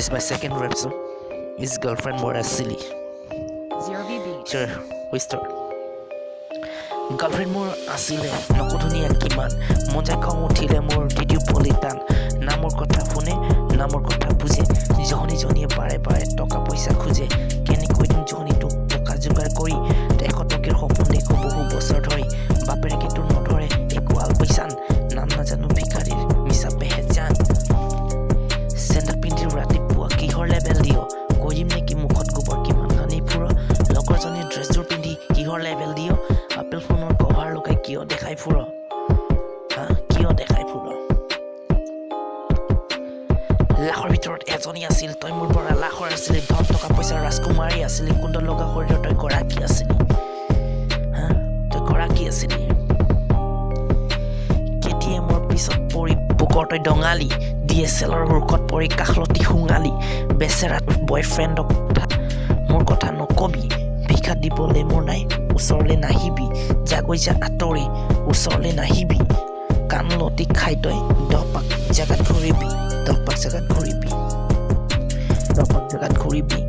This is my second rap song. His girlfriend more as silly. Zero BB. Sure, we start. Girlfriend more asile, nokudhunia kiman. Monjai khong uthile more video politan. Namor kotha phone, namor kotha buje. Joni joni pare pare toka poisa khuje. Keni koidin joni to toka jugar kori. Dekho tokir hopon dekho bohu bosor dhori. Bapere kitu nodhore eku al poisan. Nam na janu bhikarir misa pehejan. Senda pindi rati pua kihor level dio. Koyim neki mukhot gobor kiman khani puro. Lokor joni dress jor pindi kihor level dio. Apple phone or cover lokai kiyo dekhai puro. Ha kiyo dekhai puro. লাখৰ ভিতৰত এজনী আছিল তই মোৰ পৰা লাখৰ আছিল ধন টকা পইচা ৰাজকুমাৰী আছিল কুণ্ড লগা শৰীৰ তই কৰা কি আছিল হা তই কৰা কি আছিল কেতিয়া মোৰ পিছত পৰি বুকৰ তই ডঙালি ডিএছএলৰ হুৰকত পৰি কাখলতি হুঙালি বেচেৰা বয়ফ্ৰেণ্ডক মোৰ কথা নকবি ভিক্ষা দিবলৈ মোৰ নাই ওচৰলৈ নাহিবি জাগৈ যা আঁতৰি ওচৰলৈ নাহিবি কাণ লতি খাই তই দপাক জাগাত ঘূৰিবি দপাক জাগাত ঘূৰিবি